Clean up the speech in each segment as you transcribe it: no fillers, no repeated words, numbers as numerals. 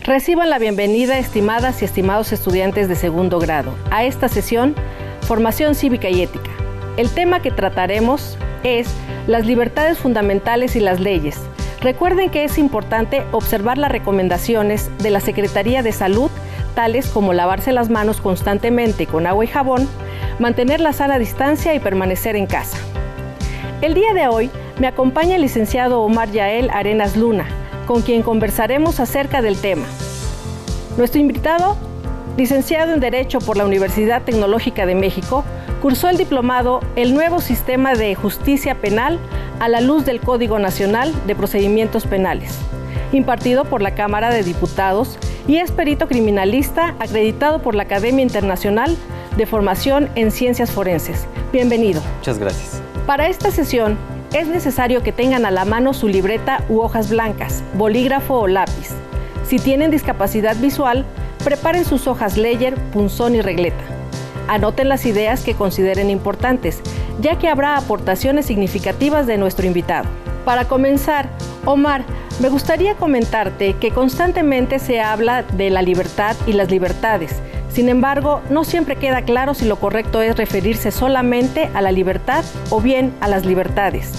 Reciban la bienvenida, estimadas y estimados estudiantes de segundo grado, a esta sesión Formación Cívica y Ética. El tema que trataremos es las libertades fundamentales y las leyes. Recuerden que es importante observar las recomendaciones de la Secretaría de Salud, tales como lavarse las manos constantemente con agua y jabón, mantener la sana distancia y permanecer en casa. El día de hoy me acompaña el licenciado Omar Yael Arenas Luna, con quien conversaremos acerca del tema. Nuestro invitado, licenciado en Derecho por la Universidad Tecnológica de México, cursó el diplomado El nuevo sistema de justicia penal a la luz del Código Nacional de Procedimientos Penales, impartido por la Cámara de Diputados, y es perito criminalista acreditado por la Academia Internacional de Formación en Ciencias Forenses. Bienvenido. Muchas gracias. Para esta sesión, es necesario que tengan a la mano su libreta u hojas blancas, bolígrafo o lápiz. Si tienen discapacidad visual, preparen sus hojas Leyer, punzón y regleta. Anoten las ideas que consideren importantes, ya que habrá aportaciones significativas de nuestro invitado. Para comenzar, Omar, me gustaría comentarte que constantemente se habla de la libertad y las libertades. Sin embargo, no siempre queda claro si lo correcto es referirse solamente a la libertad o bien a las libertades.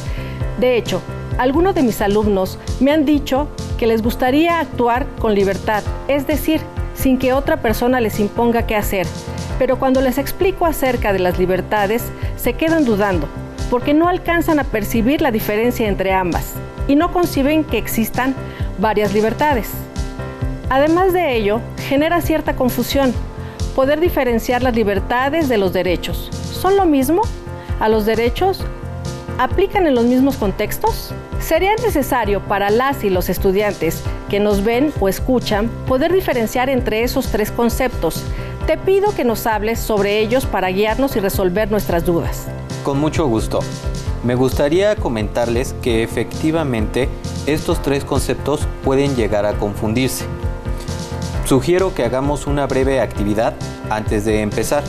De hecho, algunos de mis alumnos me han dicho que les gustaría actuar con libertad, es decir, sin que otra persona les imponga qué hacer. Pero cuando les explico acerca de las libertades, se quedan dudando, porque no alcanzan a percibir la diferencia entre ambas y no conciben que existan varias libertades. Además de ello, genera cierta confusión poder diferenciar las libertades de los derechos. ¿Son lo mismo? ¿A los derechos aplican en los mismos contextos? Sería necesario para las y los estudiantes que nos ven o escuchan poder diferenciar entre esos tres conceptos. Te pido que nos hables sobre ellos para guiarnos y resolver nuestras dudas. Con mucho gusto. Me gustaría comentarles que efectivamente estos tres conceptos pueden llegar a confundirse. Sugiero que hagamos una breve actividad antes de empezar.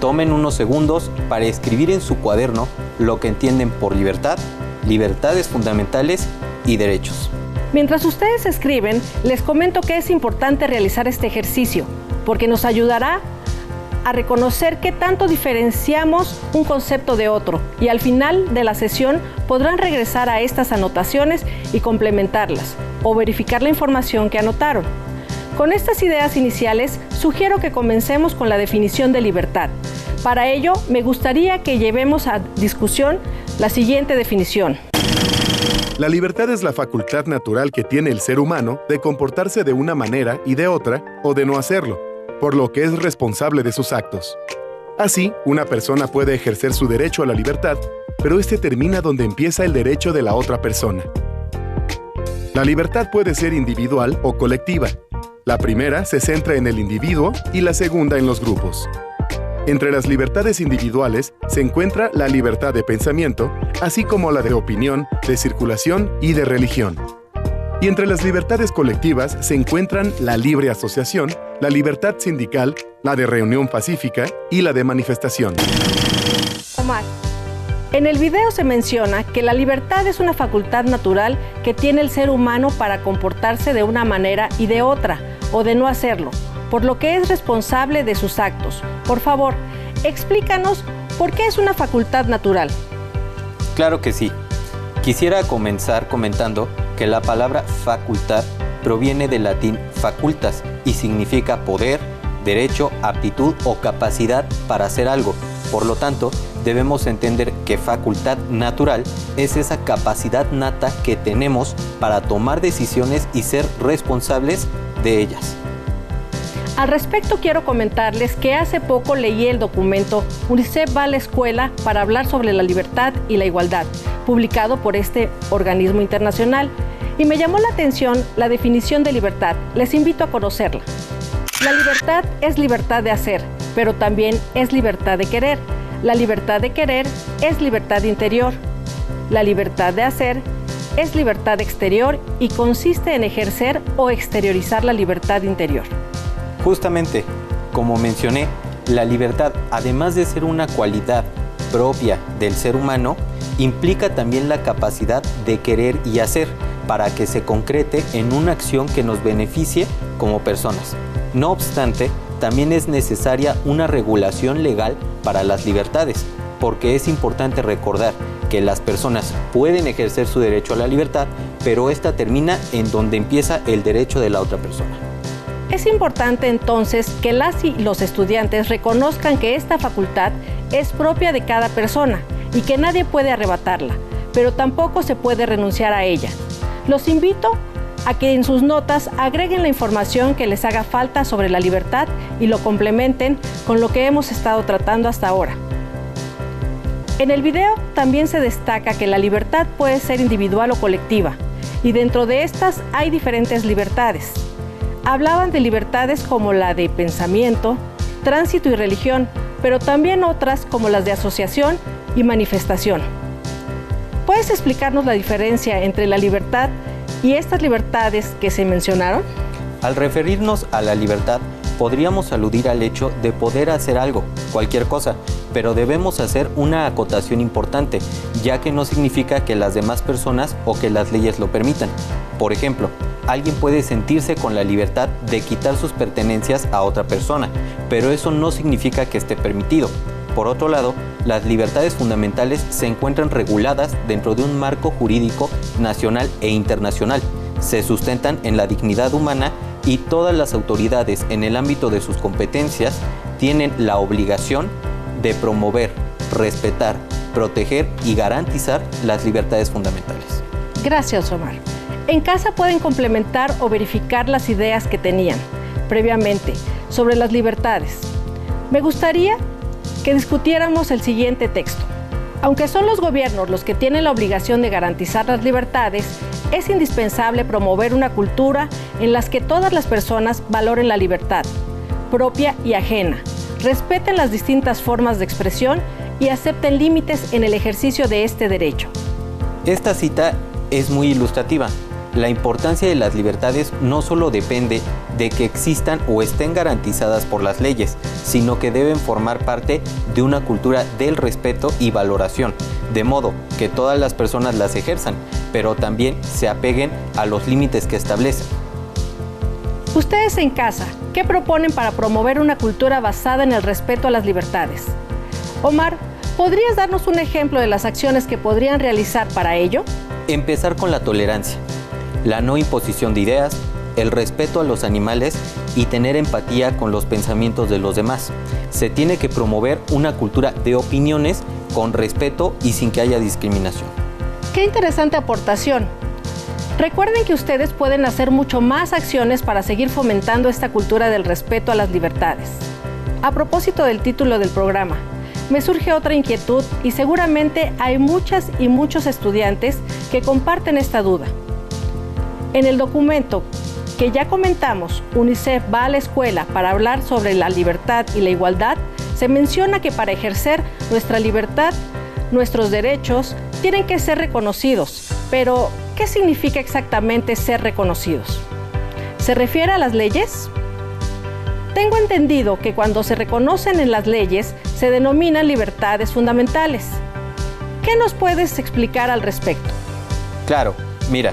Tomen unos segundos para escribir en su cuaderno lo que entienden por libertad, libertades fundamentales y derechos. Mientras ustedes escriben, les comento que es importante realizar este ejercicio, porque nos ayudará a reconocer qué tanto diferenciamos un concepto de otro, y al final de la sesión podrán regresar a estas anotaciones y complementarlas, o verificar la información que anotaron. Con estas ideas iniciales, sugiero que comencemos con la definición de libertad. Para ello, me gustaría que llevemos a discusión la siguiente definición. La libertad es la facultad natural que tiene el ser humano de comportarse de una manera y de otra, o de no hacerlo, por lo que es responsable de sus actos. Así, una persona puede ejercer su derecho a la libertad, pero este termina donde empieza el derecho de la otra persona. La libertad puede ser individual o colectiva. La primera se centra en el individuo y la segunda en los grupos. Entre las libertades individuales se encuentra la libertad de pensamiento, así como la de opinión, de circulación y de religión. Y entre las libertades colectivas se encuentran la libre asociación, la libertad sindical, la de reunión pacífica y la de manifestación. Omar, en el video se menciona que la libertad es una facultad natural que tiene el ser humano para comportarse de una manera y de otra, o de no hacerlo, por lo que es responsable de sus actos. Por favor, explícanos por qué es una facultad natural. Claro que sí. Quisiera comenzar comentando que la palabra facultad proviene del latín facultas y significa poder, derecho, aptitud o capacidad para hacer algo. Por lo tanto, debemos entender que facultad natural es esa capacidad nata que tenemos para tomar decisiones y ser responsables de ellas. Al respecto, quiero comentarles que hace poco leí el documento UNICEF va a la escuela para hablar sobre la libertad y la igualdad, publicado por este organismo internacional, y me llamó la atención la definición de libertad. Les invito a conocerla. La libertad es libertad de hacer, pero también es libertad de querer. La libertad de querer es libertad interior. La libertad de hacer es libertad exterior y consiste en ejercer o exteriorizar la libertad interior. Justamente, como mencioné, la libertad, además de ser una cualidad propia del ser humano, implica también la capacidad de querer y hacer para que se concrete en una acción que nos beneficie como personas. No obstante, también es necesaria una regulación legal para las libertades, porque es importante recordar que las personas pueden ejercer su derecho a la libertad, pero esta termina en donde empieza el derecho de la otra persona. Es importante entonces que las y los estudiantes reconozcan que esta facultad es propia de cada persona y que nadie puede arrebatarla, pero tampoco se puede renunciar a ella. Los invito a que en sus notas agreguen la información que les haga falta sobre la libertad y lo complementen con lo que hemos estado tratando hasta ahora. En el video también se destaca que la libertad puede ser individual o colectiva, y dentro de estas hay diferentes libertades. Hablaban de libertades como la de pensamiento, tránsito y religión, pero también otras como las de asociación y manifestación. ¿Puedes explicarnos la diferencia entre la libertad y estas libertades que se mencionaron? Al referirnos a la libertad, podríamos aludir al hecho de poder hacer algo, cualquier cosa, pero debemos hacer una acotación importante, ya que no significa que las demás personas o que las leyes lo permitan. Por ejemplo, alguien puede sentirse con la libertad de quitar sus pertenencias a otra persona, pero eso no significa que esté permitido. Por otro lado, las libertades fundamentales se encuentran reguladas dentro de un marco jurídico nacional e internacional. Se sustentan en la dignidad humana y todas las autoridades en el ámbito de sus competencias tienen la obligación de promover, respetar, proteger y garantizar las libertades fundamentales. Gracias, Omar. En casa pueden complementar o verificar las ideas que tenían previamente sobre las libertades. Me gustaría que discutiéramos el siguiente texto. Aunque son los gobiernos los que tienen la obligación de garantizar las libertades, es indispensable promover una cultura en la que todas las personas valoren la libertad, propia y ajena, respeten las distintas formas de expresión y acepten límites en el ejercicio de este derecho. Esta cita es muy ilustrativa. La importancia de las libertades no solo depende de que existan o estén garantizadas por las leyes, sino que deben formar parte de una cultura del respeto y valoración, de modo que todas las personas las ejerzan, pero también se apeguen a los límites que establecen. Ustedes en casa, ¿qué proponen para promover una cultura basada en el respeto a las libertades? Omar, ¿podrías darnos un ejemplo de las acciones que podrían realizar para ello? Empezar con la tolerancia, la no imposición de ideas, el respeto a los animales y tener empatía con los pensamientos de los demás. Se tiene que promover una cultura de opiniones con respeto y sin que haya discriminación. ¡Qué interesante aportación! Recuerden que ustedes pueden hacer mucho más acciones para seguir fomentando esta cultura del respeto a las libertades. A propósito del título del programa, me surge otra inquietud y seguramente hay muchas y muchos estudiantes que comparten esta duda. En el documento que ya comentamos, UNICEF va a la escuela para hablar sobre la libertad y la igualdad, se menciona que para ejercer nuestra libertad, nuestros derechos tienen que ser reconocidos. Pero, ¿qué significa exactamente ser reconocidos? ¿Se refiere a las leyes? Tengo entendido que cuando se reconocen en las leyes, se denominan libertades fundamentales. ¿Qué nos puedes explicar al respecto? Claro, mira,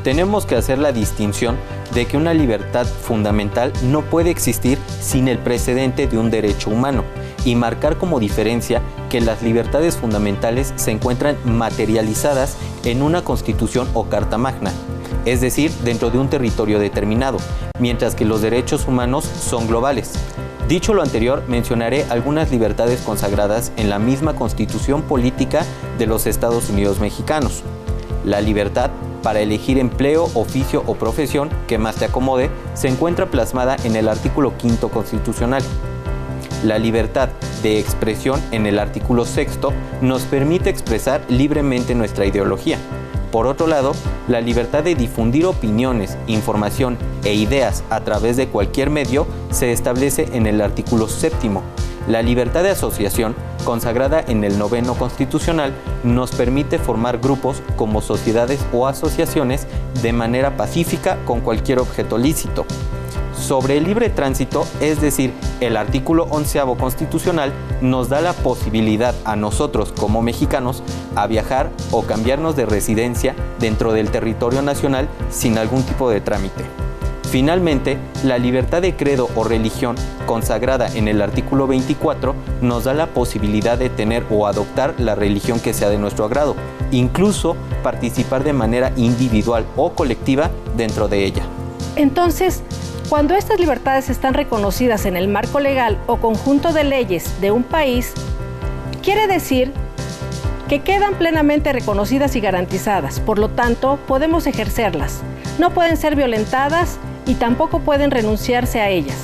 tenemos que hacer la distinción de que una libertad fundamental no puede existir sin el precedente de un derecho humano y marcar como diferencia que las libertades fundamentales se encuentran materializadas en una constitución o carta magna, es decir, dentro de un territorio determinado, mientras que los derechos humanos son globales. Dicho lo anterior, mencionaré algunas libertades consagradas en la misma Constitución Política de los Estados Unidos Mexicanos. La libertad para elegir empleo, oficio o profesión que más te acomode se encuentra plasmada en el artículo 5º constitucional. La libertad de expresión en el artículo 6º nos permite expresar libremente nuestra ideología. Por otro lado, la libertad de difundir opiniones, información e ideas a través de cualquier medio se establece en el artículo 7º. La libertad de asociación, consagrada en el 9º constitucional, nos permite formar grupos como sociedades o asociaciones de manera pacífica con cualquier objeto lícito. Sobre el libre tránsito, es decir, el artículo 11º constitucional nos da la posibilidad a nosotros como mexicanos a viajar o cambiarnos de residencia dentro del territorio nacional sin algún tipo de trámite. Finalmente, la libertad de credo o religión, consagrada en el artículo 24, nos da la posibilidad de tener o adoptar la religión que sea de nuestro agrado, incluso participar de manera individual o colectiva dentro de ella. Entonces, cuando estas libertades están reconocidas en el marco legal o conjunto de leyes de un país, quiere decir que quedan plenamente reconocidas y garantizadas, por lo tanto, podemos ejercerlas. No pueden ser violentadas y tampoco pueden renunciarse a ellas.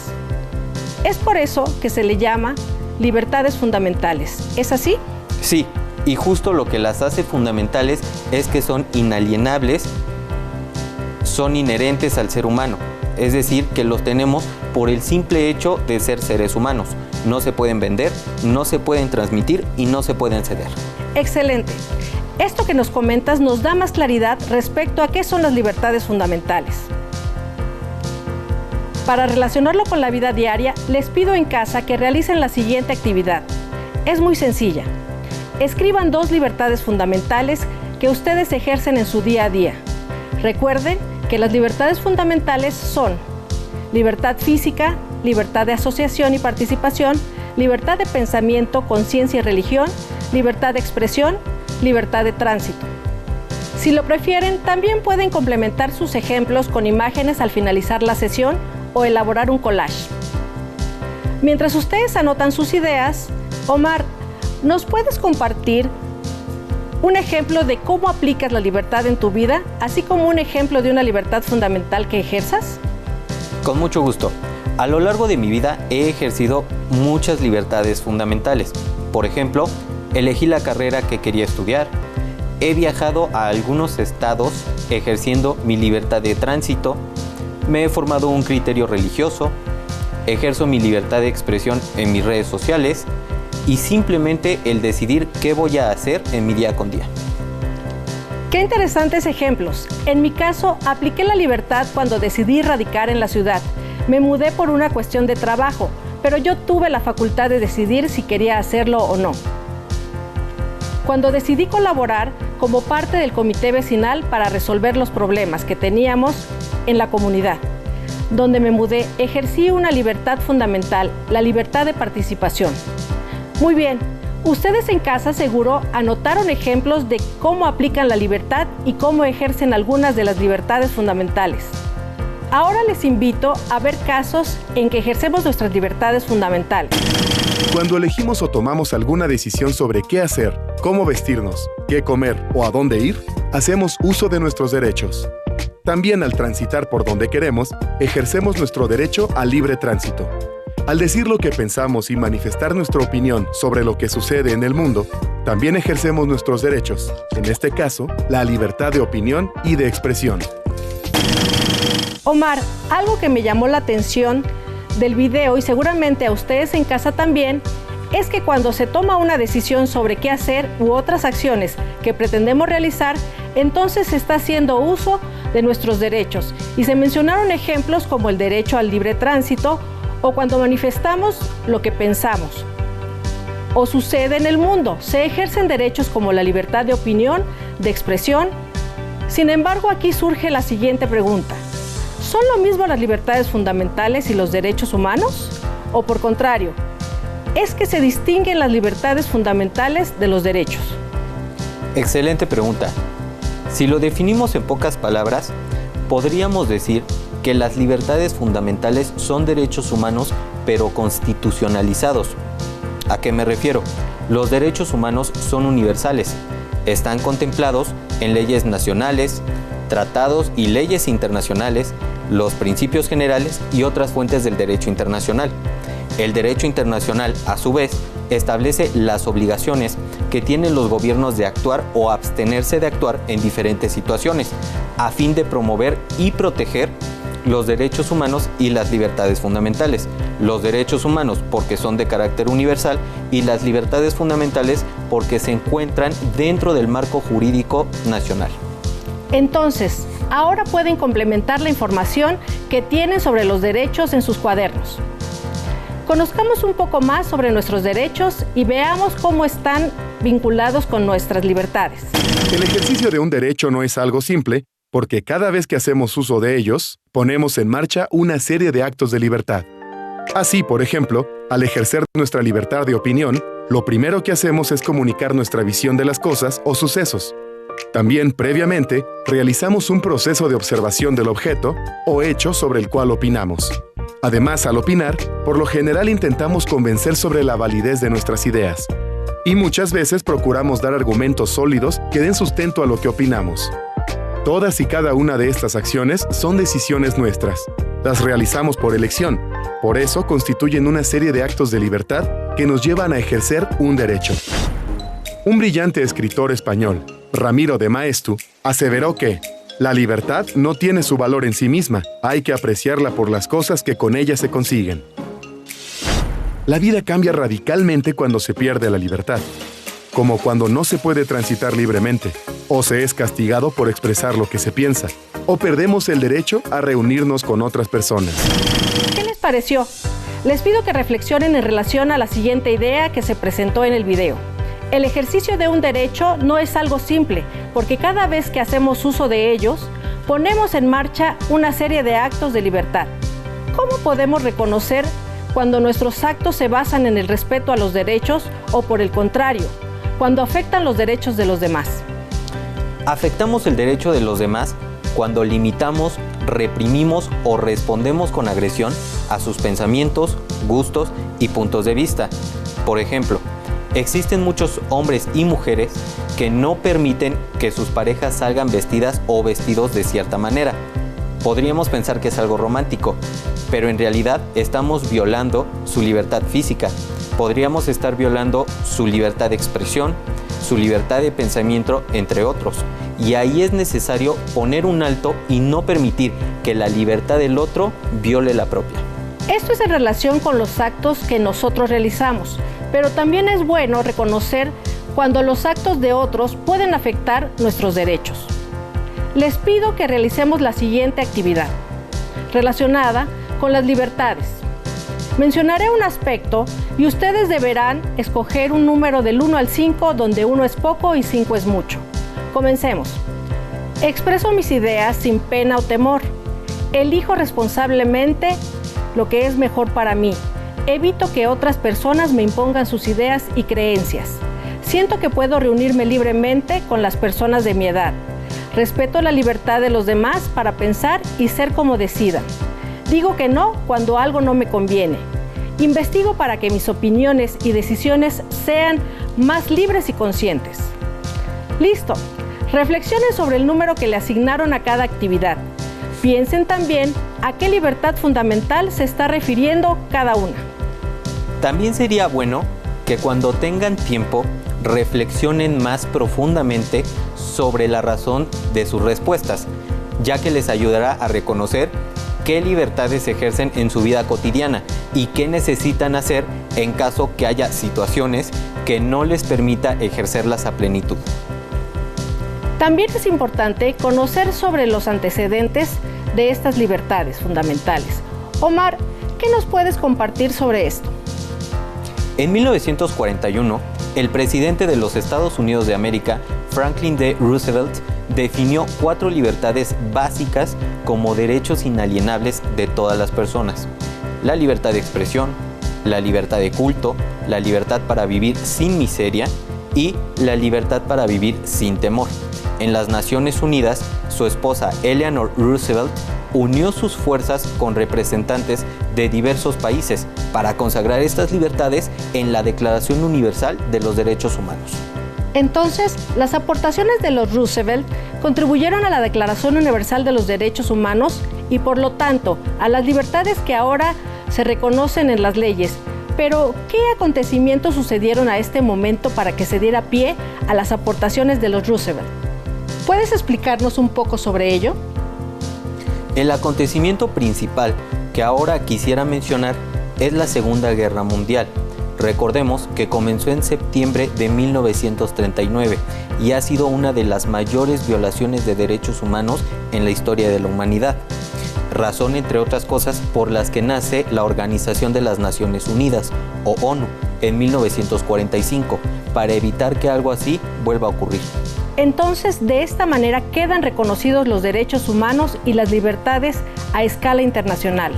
Es por eso que se le llama libertades fundamentales. ¿Es así? Sí, y justo lo que las hace fundamentales es que son inalienables, son inherentes al ser humano. Es decir, que los tenemos por el simple hecho de ser seres humanos. No se pueden vender, no se pueden transmitir y no se pueden ceder. Excelente. Esto que nos comentas nos da más claridad respecto a qué son las libertades fundamentales. Para relacionarlo con la vida diaria, les pido en casa que realicen la siguiente actividad. Es muy sencilla. Escriban 2 libertades fundamentales que ustedes ejercen en su día a día. Recuerden que las libertades fundamentales son libertad física, libertad de asociación y participación, libertad de pensamiento, conciencia y religión, libertad de expresión, libertad de tránsito. Si lo prefieren, también pueden complementar sus ejemplos con imágenes al finalizar la sesión o elaborar un collage. Mientras ustedes anotan sus ideas, Omar, ¿nos puedes compartir un ejemplo de cómo aplicas la libertad en tu vida, así como un ejemplo de una libertad fundamental que ejerzas? Con mucho gusto. A lo largo de mi vida he ejercido muchas libertades fundamentales. Por ejemplo, elegí la carrera que quería estudiar. He viajado a algunos estados ejerciendo mi libertad de tránsito. Me he formado un criterio religioso. Ejerzo mi libertad de expresión en mis redes sociales. Y simplemente el decidir qué voy a hacer en mi día con día. ¡Qué interesantes ejemplos! En mi caso, apliqué la libertad cuando decidí radicar en la ciudad. Me mudé por una cuestión de trabajo, pero yo tuve la facultad de decidir si quería hacerlo o no. Cuando decidí colaborar como parte del comité vecinal para resolver los problemas que teníamos en la comunidad, donde me mudé, ejercí una libertad fundamental, la libertad de participación. Muy bien, ustedes en casa seguro anotaron ejemplos de cómo aplican la libertad y cómo ejercen algunas de las libertades fundamentales. Ahora les invito a ver casos en que ejercemos nuestras libertades fundamentales. Cuando elegimos o tomamos alguna decisión sobre qué hacer, cómo vestirnos, qué comer o a dónde ir, hacemos uso de nuestros derechos. También al transitar por donde queremos, ejercemos nuestro derecho al libre tránsito. Al decir lo que pensamos y manifestar nuestra opinión sobre lo que sucede en el mundo, también ejercemos nuestros derechos, en este caso, la libertad de opinión y de expresión. Omar, algo que me llamó la atención del video y seguramente a ustedes en casa también, es que cuando se toma una decisión sobre qué hacer u otras acciones que pretendemos realizar, entonces se está haciendo uso de nuestros derechos. Y se mencionaron ejemplos como el derecho al libre tránsito o cuando manifestamos lo que pensamos. O sucede en el mundo, se ejercen derechos como la libertad de opinión, de expresión. Sin embargo, aquí surge la siguiente pregunta. ¿Son lo mismo las libertades fundamentales y los derechos humanos? ¿O por contrario, es que se distinguen las libertades fundamentales de los derechos? Excelente pregunta. Si lo definimos en pocas palabras, podríamos decir que las libertades fundamentales son derechos humanos, pero constitucionalizados. ¿A qué me refiero? Los derechos humanos son universales. Están contemplados en leyes nacionales, tratados y leyes internacionales, los principios generales y otras fuentes del derecho internacional. El derecho internacional, a su vez, establece las obligaciones que tienen los gobiernos de actuar o abstenerse de actuar en diferentes situaciones, a fin de promover y proteger los derechos humanos y las libertades fundamentales. Los derechos humanos porque son de carácter universal y las libertades fundamentales porque se encuentran dentro del marco jurídico nacional. Entonces, ahora pueden complementar la información que tienen sobre los derechos en sus cuadernos. Conozcamos un poco más sobre nuestros derechos y veamos cómo están vinculados con nuestras libertades. El ejercicio de un derecho no es algo simple, porque cada vez que hacemos uso de ellos, ponemos en marcha una serie de actos de libertad. Así, por ejemplo, al ejercer nuestra libertad de opinión, lo primero que hacemos es comunicar nuestra visión de las cosas o sucesos. También, previamente, realizamos un proceso de observación del objeto o hecho sobre el cual opinamos. Además, al opinar, por lo general intentamos convencer sobre la validez de nuestras ideas. Y muchas veces procuramos dar argumentos sólidos que den sustento a lo que opinamos. Todas y cada una de estas acciones son decisiones nuestras. Las realizamos por elección. Por eso constituyen una serie de actos de libertad que nos llevan a ejercer un derecho. Un brillante escritor español, Ramiro de Maeztu, aseveró que la libertad no tiene su valor en sí misma, hay que apreciarla por las cosas que con ella se consiguen. La vida cambia radicalmente cuando se pierde la libertad, como cuando no se puede transitar libremente, o se es castigado por expresar lo que se piensa, o perdemos el derecho a reunirnos con otras personas. ¿Qué les pareció? Les pido que reflexionen en relación a la siguiente idea que se presentó en el video. El ejercicio de un derecho no es algo simple, porque cada vez que hacemos uso de ellos, ponemos en marcha una serie de actos de libertad. ¿Cómo podemos reconocer cuando nuestros actos se basan en el respeto a los derechos o, por el contrario, cuando afectan los derechos de los demás? Afectamos el derecho de los demás cuando limitamos, reprimimos o respondemos con agresión a sus pensamientos, gustos y puntos de vista. Por ejemplo, existen muchos hombres y mujeres que no permiten que sus parejas salgan vestidas o vestidos de cierta manera. Podríamos pensar que es algo romántico, pero en realidad estamos violando su libertad física. Podríamos estar violando su libertad de expresión, su libertad de pensamiento, entre otros. Y ahí es necesario poner un alto y no permitir que la libertad del otro viole la propia. Esto es en relación con los actos que nosotros realizamos, pero también es bueno reconocer cuando los actos de otros pueden afectar nuestros derechos. Les pido que realicemos la siguiente actividad, relacionada con las libertades. Mencionaré un aspecto y ustedes deberán escoger un número del 1 al 5, donde 1 es poco y 5 es mucho. Comencemos. Expreso mis ideas sin pena o temor. Elijo responsablemente lo que es mejor para mí. Evito que otras personas me impongan sus ideas y creencias. Siento que puedo reunirme libremente con las personas de mi edad. Respeto la libertad de los demás para pensar y ser como decidan. Digo que no cuando algo no me conviene. Investigo para que mis opiniones y decisiones sean más libres y conscientes. Listo. Reflexionen sobre el número que le asignaron a cada actividad. Piensen también a qué libertad fundamental se está refiriendo cada una. También sería bueno que cuando tengan tiempo reflexionen más profundamente sobre la razón de sus respuestas, ya que les ayudará a reconocer qué libertades ejercen en su vida cotidiana y qué necesitan hacer en caso que haya situaciones que no les permita ejercerlas a plenitud. También es importante conocer sobre los antecedentes de estas libertades fundamentales. Omar, ¿qué nos puedes compartir sobre esto? En 1941, el presidente de los Estados Unidos de América, Franklin D. Roosevelt, definió 4 libertades básicas como derechos inalienables de todas las personas: la libertad de expresión, la libertad de culto, la libertad para vivir sin miseria y la libertad para vivir sin temor. En las Naciones Unidas, su esposa Eleanor Roosevelt unió sus fuerzas con representantes de diversos países para consagrar estas libertades en la Declaración Universal de los Derechos Humanos. Entonces, las aportaciones de los Roosevelt contribuyeron a la Declaración Universal de los Derechos Humanos y, por lo tanto, a las libertades que ahora se reconocen en las leyes. Pero, ¿qué acontecimientos sucedieron a este momento para que se diera pie a las aportaciones de los Roosevelt? ¿Puedes explicarnos un poco sobre ello? El acontecimiento principal que ahora quisiera mencionar es la Segunda Guerra Mundial. Recordemos que comenzó en septiembre de 1939 y ha sido una de las mayores violaciones de derechos humanos en la historia de la humanidad. Razón, entre otras cosas, por las que nace la Organización de las Naciones Unidas, o ONU, en 1945, para evitar que algo así vuelva a ocurrir. Entonces, de esta manera quedan reconocidos los derechos humanos y las libertades a escala internacional.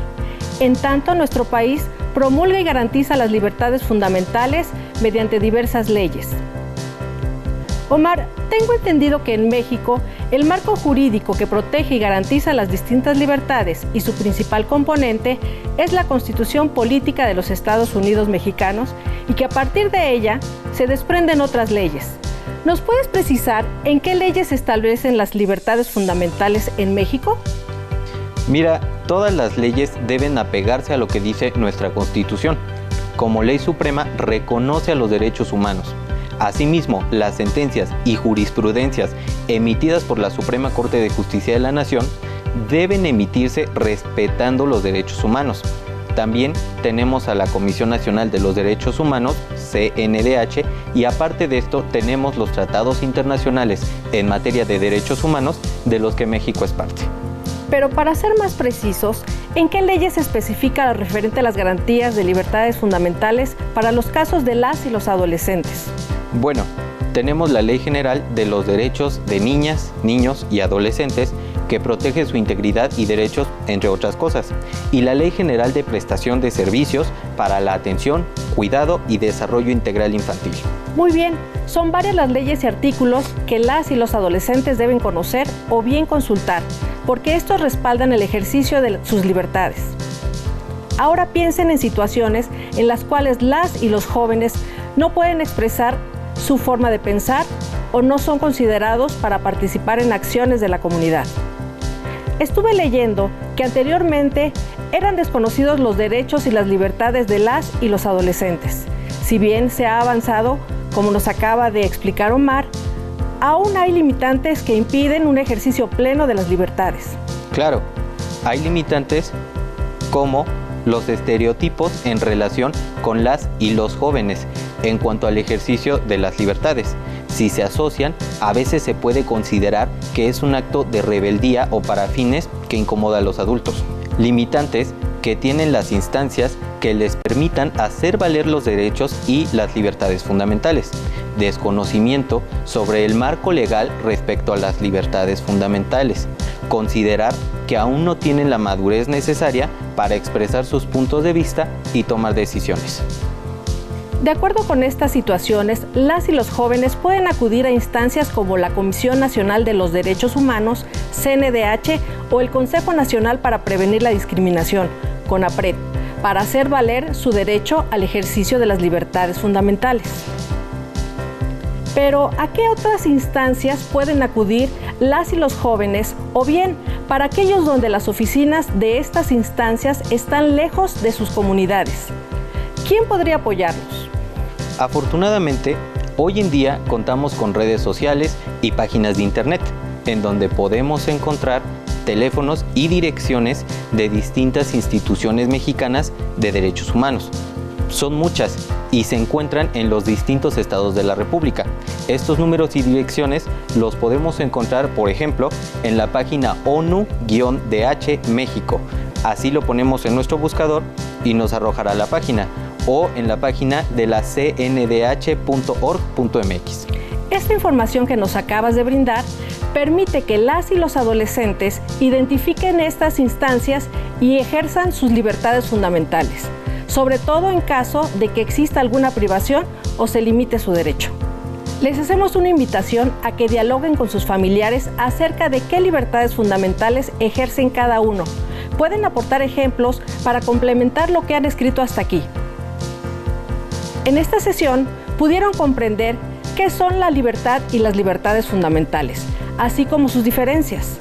En tanto, nuestro país promulga y garantiza las libertades fundamentales mediante diversas leyes. Omar, tengo entendido que en México el marco jurídico que protege y garantiza las distintas libertades y su principal componente es la Constitución Política de los Estados Unidos Mexicanos y que a partir de ella se desprenden otras leyes. ¿Nos puedes precisar en qué leyes se establecen las libertades fundamentales en México? Mira, todas las leyes deben apegarse a lo que dice nuestra Constitución. Como ley suprema, reconoce a los derechos humanos. Asimismo, las sentencias y jurisprudencias emitidas por la Suprema Corte de Justicia de la Nación deben emitirse respetando los derechos humanos. También tenemos a la Comisión Nacional de los Derechos Humanos, CNDH, y aparte de esto tenemos los tratados internacionales en materia de derechos humanos de los que México es parte. Pero para ser más precisos, ¿en qué leyes se especifica lo referente a las garantías de libertades fundamentales para los casos de las y los adolescentes? Bueno, tenemos la Ley General de los Derechos de Niñas, Niños y Adolescentes que protege su integridad y derechos, entre otras cosas, y la Ley General de Prestación de Servicios para la Atención, Cuidado y Desarrollo Integral Infantil. Muy bien, son varias las leyes y artículos que las y los adolescentes deben conocer o bien consultar, porque estos respaldan el ejercicio de sus libertades. Ahora piensen en situaciones en las cuales las y los jóvenes no pueden expresar su forma de pensar o no son considerados para participar en acciones de la comunidad. Estuve leyendo que anteriormente eran desconocidos los derechos y las libertades de las y los adolescentes. Si bien se ha avanzado, como nos acaba de explicar Omar, aún hay limitantes que impiden un ejercicio pleno de las libertades. Claro, hay limitantes como los estereotipos en relación con las y los jóvenes en cuanto al ejercicio de las libertades. Si se asocian, a veces se puede considerar que es un acto de rebeldía o para fines que incomoda a los adultos. Limitantes que tienen las instancias que les permitan hacer valer los derechos y las libertades fundamentales. Desconocimiento sobre el marco legal respecto a las libertades fundamentales. Considerar que aún no tienen la madurez necesaria para expresar sus puntos de vista y tomar decisiones. De acuerdo con estas situaciones, las y los jóvenes pueden acudir a instancias como la Comisión Nacional de los Derechos Humanos, CNDH, o el Consejo Nacional para Prevenir la Discriminación, CONAPRED, para hacer valer su derecho al ejercicio de las libertades fundamentales. Pero, ¿a qué otras instancias pueden acudir las y los jóvenes, o bien para aquellos donde las oficinas de estas instancias están lejos de sus comunidades? ¿Quién podría apoyarlos? Afortunadamente, hoy en día contamos con redes sociales y páginas de internet, en donde podemos encontrar teléfonos y direcciones de distintas instituciones mexicanas de derechos humanos. Son muchas y se encuentran en los distintos estados de la República. Estos números y direcciones los podemos encontrar, por ejemplo, en la página ONU-DH México. Así lo ponemos en nuestro buscador y nos arrojará la página, o en la página de la cndh.org.mx. Esta información que nos acabas de brindar permite que las y los adolescentes identifiquen estas instancias y ejerzan sus libertades fundamentales, sobre todo en caso de que exista alguna privación o se limite su derecho. Les hacemos una invitación a que dialoguen con sus familiares acerca de qué libertades fundamentales ejercen cada uno. Pueden aportar ejemplos para complementar lo que han escrito hasta aquí. En esta sesión pudieron comprender qué son la libertad y las libertades fundamentales, así como sus diferencias.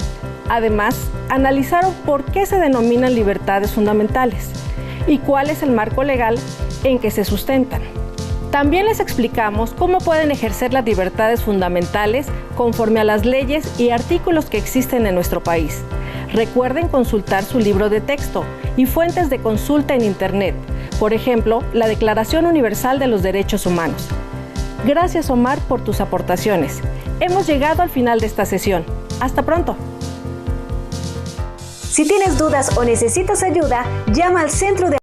Además, analizaron por qué se denominan libertades fundamentales y cuál es el marco legal en que se sustentan. También les explicamos cómo pueden ejercer las libertades fundamentales conforme a las leyes y artículos que existen en nuestro país. Recuerden consultar su libro de texto y fuentes de consulta en Internet, por ejemplo, la Declaración Universal de los Derechos Humanos. Gracias, Omar, por tus aportaciones. Hemos llegado al final de esta sesión. ¡Hasta pronto! Si tienes dudas o necesitas ayuda, llama al Centro de